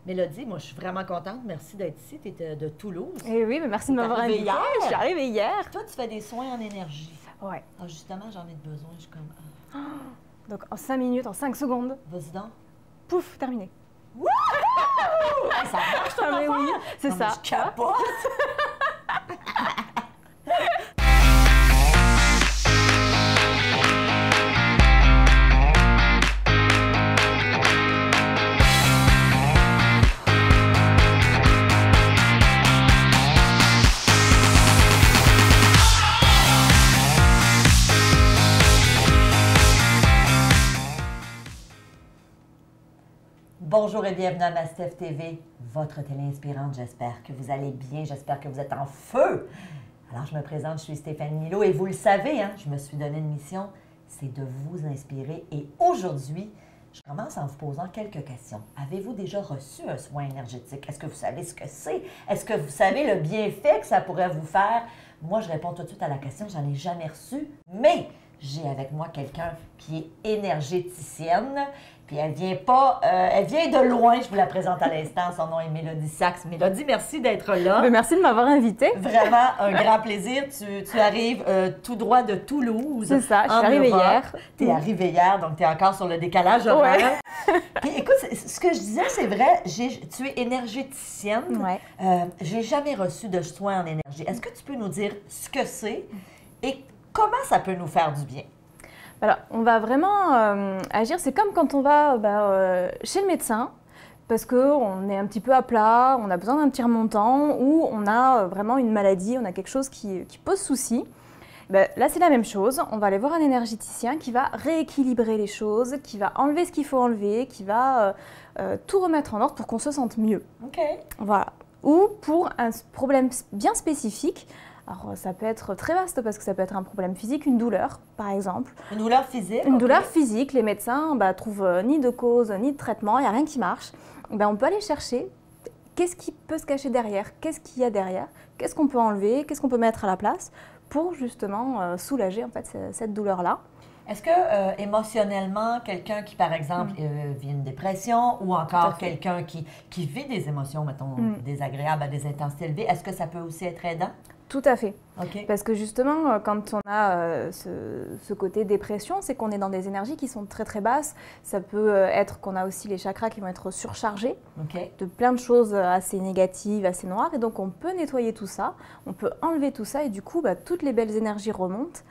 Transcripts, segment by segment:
Mélodie, moi, je suis vraiment contente. Merci d'être ici. Tu es de Toulouse. Eh oui, mais merci de m'avoir arrivée invitée. hier. Je suis arrivée hier. Toi, tu fais des soins en énergie. Ouais. Ah, justement, j'en ai besoin. Je suis comme... Donc, en 5 minutes, en 5 secondes, Vas-y donc. pouf, terminé. Wouhou! Hey, ça marche, ton Ah, mais oui, affaire? c'est Non, mais ça. je capote! Bonjour et bienvenue à Mastef TV, votre télé inspirante. J'espère que vous allez bien, j'espère que vous êtes en feu. Alors, je me présente, je suis Stéphanie Milo et vous le savez, hein, je me suis donné une mission, c'est de vous inspirer. Et aujourd'hui, je commence en vous posant quelques questions. Avez-vous déjà reçu un soin énergétique? Est-ce que vous savez ce que c'est? Est-ce que vous savez le bienfait que ça pourrait vous faire? Moi, je réponds tout de suite à la question, j'en ai jamais reçu, mais j'ai avec moi quelqu'un qui est énergéticienne. Puis elle vient de loin, je vous la présente à l'instant, son nom est Mélodie Sachs. Mélodie, merci d'être là. Mais merci de m'avoir invitée. Vraiment un grand plaisir. Tu arrives tout droit de Toulouse. C'est ça, je suis arrivée hier. Tu es arrivée hier, donc tu es encore sur le décalage horaire. Puis écoute, ce que je disais, c'est vrai, tu es énergéticienne. Ouais. J'ai jamais reçu de soins en énergie. Est-ce que tu peux nous dire ce que c'est et comment ça peut nous faire du bien? Alors, on va vraiment agir, c'est comme quand on va chez le médecin, parce qu'on est un petit peu à plat, on a besoin d'un petit remontant, ou on a vraiment une maladie, on a quelque chose qui pose souci. Là, c'est la même chose, on va aller voir un énergéticien qui va rééquilibrer les choses, qui va enlever ce qu'il faut enlever, qui va tout remettre en ordre pour qu'on se sente mieux. OK. Voilà. Ou pour un problème bien spécifique. Alors, ça peut être très vaste parce que ça peut être un problème physique, une douleur, par exemple. Une douleur physique? Une douleur physique, les médecins trouvent ni de cause, ni de traitement, il n'y a rien qui marche. On peut aller chercher qu'est-ce qui peut se cacher derrière, qu'est-ce qu'il y a derrière, qu'est-ce qu'on peut enlever, qu'est-ce qu'on peut mettre à la place pour justement soulager en fait, cette douleur-là. Est-ce que émotionnellement, quelqu'un qui, par exemple, vit une dépression ou encore quelqu'un qui vit des émotions, mettons, désagréables à des intensités élevées, est-ce que ça peut aussi être aidant? Tout à fait. Okay. Parce que justement, quand on a ce côté dépression, c'est qu'on est dans des énergies qui sont très très basses. Ça peut être qu'on a aussi les chakras qui vont être surchargés de plein de choses assez négatives, assez noires. Et donc on peut nettoyer tout ça, on peut enlever tout ça et du coup, toutes les belles énergies remontent.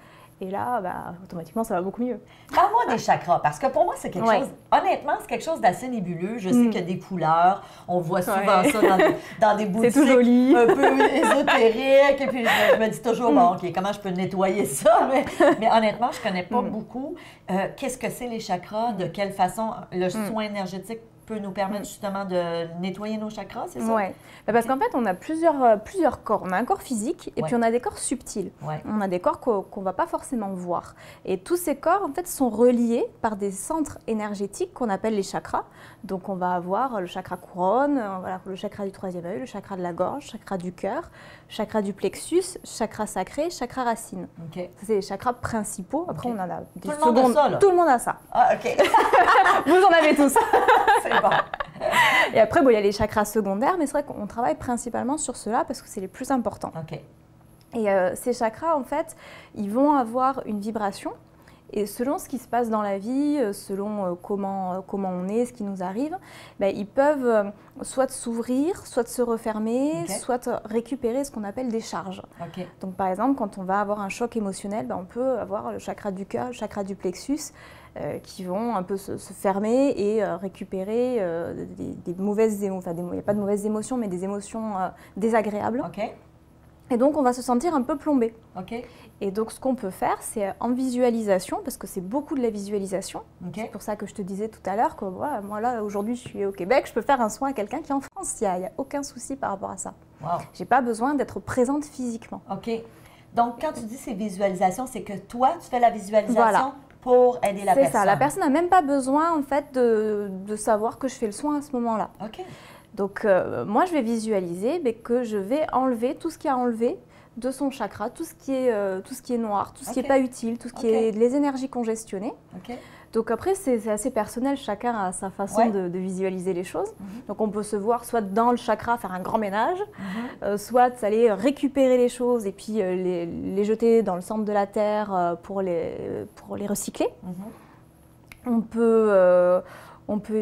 Et là, automatiquement, ça va beaucoup mieux. Parle-moi des chakras, parce que pour moi, c'est quelque chose, honnêtement, c'est quelque chose d'assez nébuleux. Je sais qu'il y a des couleurs, on voit souvent ça dans des boutiques tout joli. Un peu ésotériques. Et puis, je me dis toujours, bon, OK, comment je peux nettoyer ça? Mais honnêtement, je ne connais pas beaucoup. Qu'est-ce que c'est les chakras? De quelle façon le soin énergétique peut nous permettre justement de nettoyer nos chakras, c'est ça? Oui, parce qu'en fait, on a plusieurs corps. On a un corps physique et puis on a des corps subtils. On a des corps qu'on ne va pas forcément voir. Et tous ces corps, en fait, sont reliés par des centres énergétiques qu'on appelle les chakras. Donc, on va avoir le chakra couronne, le chakra du troisième œil, le chakra de la gorge, le chakra du cœur, le chakra du plexus, chakra sacré, chakra racine. Okay. Ça, c'est les chakras principaux. Après, on en a des Tout le monde a ça, là? Tout le monde a ça. Ah, OK. Vous en avez tous. C'est bon. Et après, il y a les chakras secondaires, mais c'est vrai qu'on travaille principalement sur ceux-là parce que c'est les plus importants. OK. Et ces chakras, en fait, ils vont avoir une vibration. Et selon ce qui se passe dans la vie, selon comment on est, ce qui nous arrive, ils peuvent soit s'ouvrir, soit se refermer, soit récupérer ce qu'on appelle des charges. Okay. Donc par exemple, quand on va avoir un choc émotionnel, on peut avoir le chakra du cœur, le chakra du plexus, qui vont un peu se fermer et récupérer des mauvaises émotions. Enfin, il n'y a pas de mauvaises émotions, mais des émotions désagréables. Okay. Et donc, on va se sentir un peu plombé. Okay. Et donc, ce qu'on peut faire, c'est en visualisation, parce que c'est beaucoup de la visualisation. Okay. C'est pour ça que je te disais tout à l'heure que moi, là, aujourd'hui, je suis au Québec, je peux faire un soin à quelqu'un qui est en France. Il n'y a aucun souci par rapport à ça. Wow. Je n'ai pas besoin d'être présente physiquement. OK. Donc, quand tu dis ces visualisations, c'est que toi, tu fais la visualisation pour aider la personne. C'est ça. La personne n'a même pas besoin, en fait, de savoir que je fais le soin à ce moment-là. OK. Donc, moi, je vais visualiser que je vais enlever tout ce qui a enlevé de son chakra, tout ce qui est noir, tout ce qui n'est pas utile, tout ce qui est les énergies congestionnées. Donc après, c'est assez personnel, chacun a sa façon de visualiser les choses. Donc on peut se voir soit dans le chakra faire un grand ménage, soit aller récupérer les choses et puis les jeter dans le centre de la Terre pour les recycler. On peut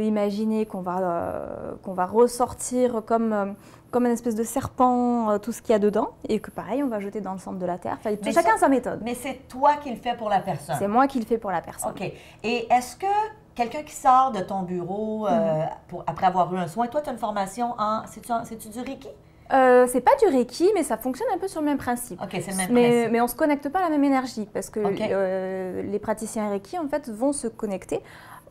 imaginer qu'on va ressortir comme une espèce de serpent tout ce qu'il y a dedans et que pareil, on va jeter dans le centre de la Terre. Enfin, chacun sa méthode. Mais c'est toi qui le fais pour la personne? C'est moi qui le fais pour la personne. OK. Et est-ce que quelqu'un qui sort de ton bureau après avoir eu un soin, toi, tu as une formation en... C'est-tu du Reiki? C'est pas du Reiki, mais ça fonctionne un peu sur le même principe. OK, c'est le même principe. Mais on ne se connecte pas à la même énergie parce que les praticiens Reiki, en fait, vont se connecter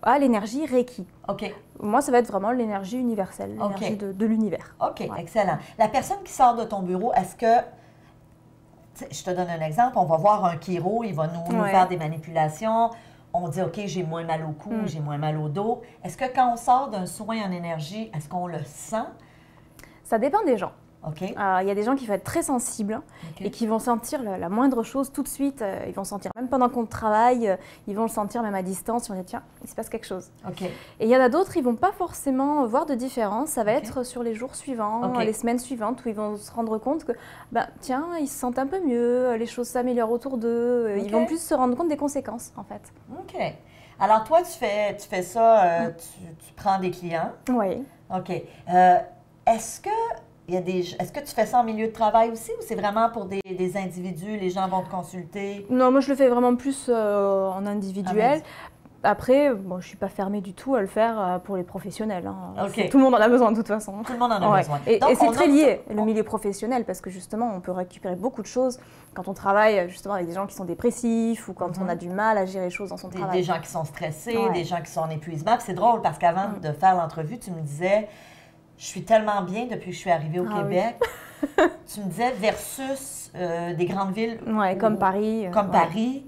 à l'énergie Reiki. OK. Moi, ça va être vraiment l'énergie universelle, l'énergie de l'univers. OK, excellent. La personne qui sort de ton bureau, est-ce que... Je te donne un exemple. On va voir un chiro, il va nous faire des manipulations. On dit, OK, j'ai moins mal au cou, j'ai moins mal au dos. Est-ce que quand on sort d'un soin en énergie, est-ce qu'on le sent? Ça dépend des gens. OK. Il y a des gens qui vont être très sensibles et qui vont sentir la moindre chose tout de suite. Ils vont sentir, même pendant qu'on travaille, ils vont le sentir même à distance. Ils vont dire, tiens, il se passe quelque chose. OK. Et il y en a d'autres, ils ne vont pas forcément voir de différence. Ça va être sur les jours suivants, les semaines suivantes, où ils vont se rendre compte que, tiens, ils se sentent un peu mieux, les choses s'améliorent autour d'eux. Ils vont plus se rendre compte des conséquences, en fait. OK. Alors, toi, tu fais ça, tu prends des clients. Oui. OK. Est-ce que tu fais ça en milieu de travail aussi ou c'est vraiment pour des individus, les gens vont te consulter? Non, moi je le fais vraiment plus en individuel. Après, je ne suis pas fermée du tout à le faire pour les professionnels. Tout le monde en a besoin de toute façon. Tout le monde en a besoin. Et c'est très lié, le milieu professionnel, parce que justement, on peut récupérer beaucoup de choses quand on travaille justement avec des gens qui sont dépressifs ou quand on a du mal à gérer les choses dans son travail. Des gens qui sont stressés, des gens qui sont en épuisement. C'est drôle parce qu'avant de faire l'entrevue, tu me disais... Je suis tellement bien depuis que je suis arrivée au Québec. Oui. Tu me disais versus des grandes villes. Oui, comme Paris. Comme Paris,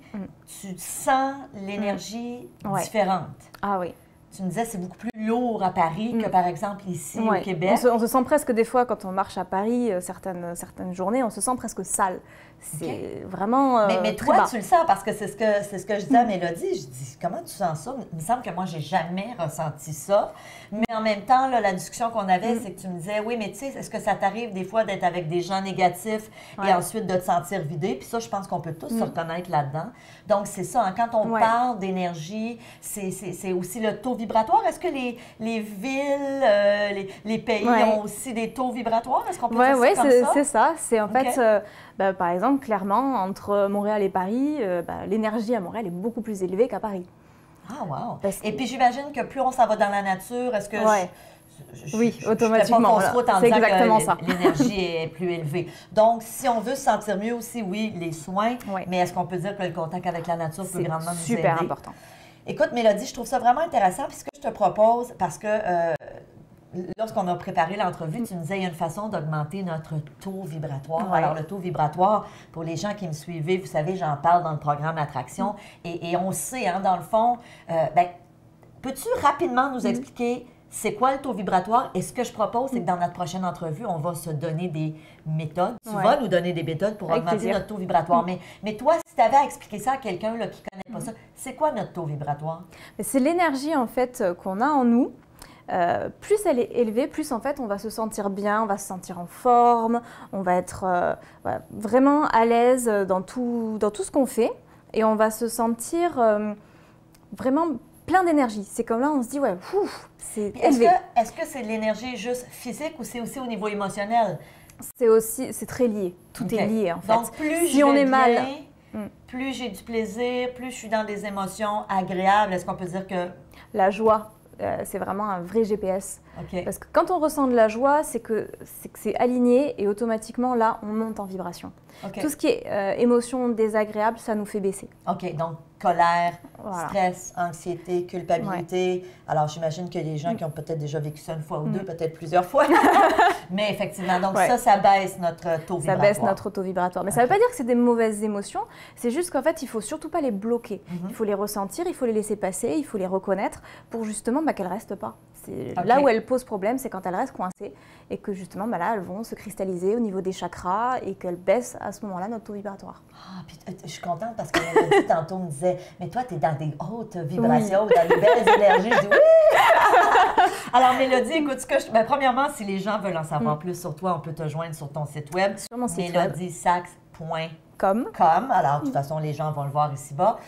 tu sens l'énergie différente. Ah oui. Tu me disais c'est beaucoup plus lourd à Paris que par exemple ici au Québec. On se sent presque des fois quand on marche à Paris, certaines journées, on se sent presque sale. C'est vraiment mais toi, tu le sens parce que c'est ce que je disais à Mélodie. Je dis, comment tu sens ça? Il me semble que moi, j'ai jamais ressenti ça. Mais en même temps, là, la discussion qu'on avait, c'est que tu me disais, oui, mais tu sais, est-ce que ça t'arrive des fois d'être avec des gens négatifs et ensuite de te sentir vidé? Puis ça, je pense qu'on peut tous se reconnaître là-dedans. Donc, c'est ça. Quand on parle d'énergie, c'est aussi le taux vibratoire. Est-ce que les villes, les pays ont aussi des taux vibratoires? Est-ce qu'on peut dire ça comme ça? Oui, c'est ça. C'est en fait... par exemple, clairement, entre Montréal et Paris, l'énergie à Montréal est beaucoup plus élevée qu'à Paris. Ah, wow! Et puis, j'imagine que plus on s'en va dans la nature, est-ce que... Oui, automatiquement. C'est exactement ça. L'énergie est plus élevée. Donc, si on veut se sentir mieux aussi, oui, les soins, mais est-ce qu'on peut dire que le contact avec la nature peut grandement nous aider? C'est super important. Écoute, Mélodie, je trouve ça vraiment intéressant. Puis ce que je te propose, parce que... lorsqu'on a préparé l'entrevue, tu nous disais qu'il y a une façon d'augmenter notre taux vibratoire. Alors, le taux vibratoire, pour les gens qui me suivaient, vous savez, j'en parle dans le programme Attraction. Et on sait, dans le fond, peux-tu rapidement nous expliquer c'est quoi le taux vibratoire? Et ce que je propose, c'est que dans notre prochaine entrevue, on va se donner des méthodes. Tu vas nous donner des méthodes pour augmenter notre taux vibratoire. Mais toi, si tu avais à expliquer ça à quelqu'un qui ne connaît pas ça, c'est quoi notre taux vibratoire? C'est l'énergie, en fait, qu'on a en nous. Plus elle est élevée, plus en fait on va se sentir bien, on va se sentir en forme, on va être vraiment à l'aise dans tout ce qu'on fait et on va se sentir vraiment plein d'énergie. C'est comme là on se dit c'est élevé. Est-ce que c'est de l'énergie juste physique ou c'est aussi au niveau émotionnel? C'est très lié. Tout est lié en fait. Donc plus si on est mal, plus j'ai du plaisir, plus je suis dans des émotions agréables. Est-ce qu'on peut dire que la joie, c'est vraiment un vrai GPS. Parce que quand on ressent de la joie, c'est que c'est aligné et automatiquement, là, on monte en vibration. Tout ce qui est émotion désagréable, ça nous fait baisser. OK, donc colère, stress, anxiété, culpabilité. Alors, j'imagine qu'il y a des gens qui ont peut-être déjà vécu ça une fois ou deux, peut-être plusieurs fois. Mais effectivement, donc ça baisse notre taux vibratoire. Ça baisse notre taux vibratoire. Mais ça ne veut pas dire que c'est des mauvaises émotions. C'est juste qu'en fait, il ne faut surtout pas les bloquer. Il faut les ressentir, il faut les laisser passer, il faut les reconnaître pour justement qu'elles ne restent pas. Là où elles posent problème, c'est quand elles restent coincées et que justement, là, elles vont se cristalliser au niveau des chakras et qu'elles baissent à ce moment-là notre taux vibratoire. Ah, puis je suis contente parce que Mélodie, tantôt, me disait, mais toi, tu es dans des hautes vibrations, dans des belles énergies. Je dis oui! Alors, Mélodie, écoute, premièrement, si les gens veulent en savoir plus sur toi, on peut te joindre sur ton site web, melodiesax.com. Alors, de toute façon, les gens vont le voir ici-bas.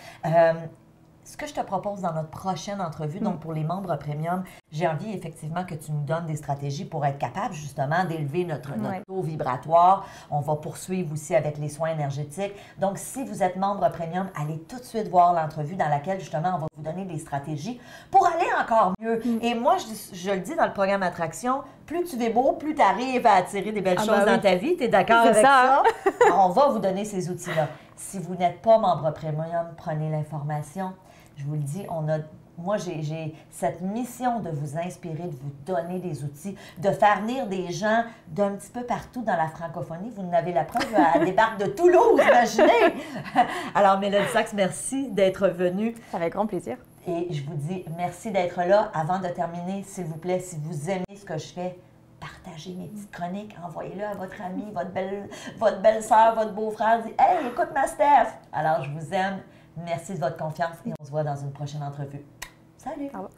Ce que je te propose dans notre prochaine entrevue, donc pour les membres premium, j'ai envie effectivement que tu nous donnes des stratégies pour être capable justement d'élever notre taux vibratoire. On va poursuivre aussi avec les soins énergétiques. Donc, si vous êtes membre premium, allez tout de suite voir l'entrevue dans laquelle justement on va vous donner des stratégies pour aller encore mieux. Et moi, je le dis dans le programme Attraction, plus tu es beau, plus tu arrives à attirer des belles choses dans ta vie. Tu es d'accord avec ça? On va vous donner ces outils-là. Si vous n'êtes pas membre premium, prenez l'information. Je vous le dis, moi, j'ai cette mission de vous inspirer, de vous donner des outils, de faire venir des gens d'un petit peu partout dans la francophonie. Vous en avez la preuve, elle débarque de Toulouse, imaginez! Alors, Mélodie Sax, merci d'être venue. Avec grand plaisir. Et je vous dis merci d'être là. Avant de terminer, s'il vous plaît, si vous aimez ce que je fais, partagez mes petites chroniques, envoyez-le à votre ami, votre belle-sœur, votre beau-frère. Dites « Hey, écoute ma Steph! » Alors, je vous aime. Merci de votre confiance et on se voit dans une prochaine entrevue. Salut! Au revoir.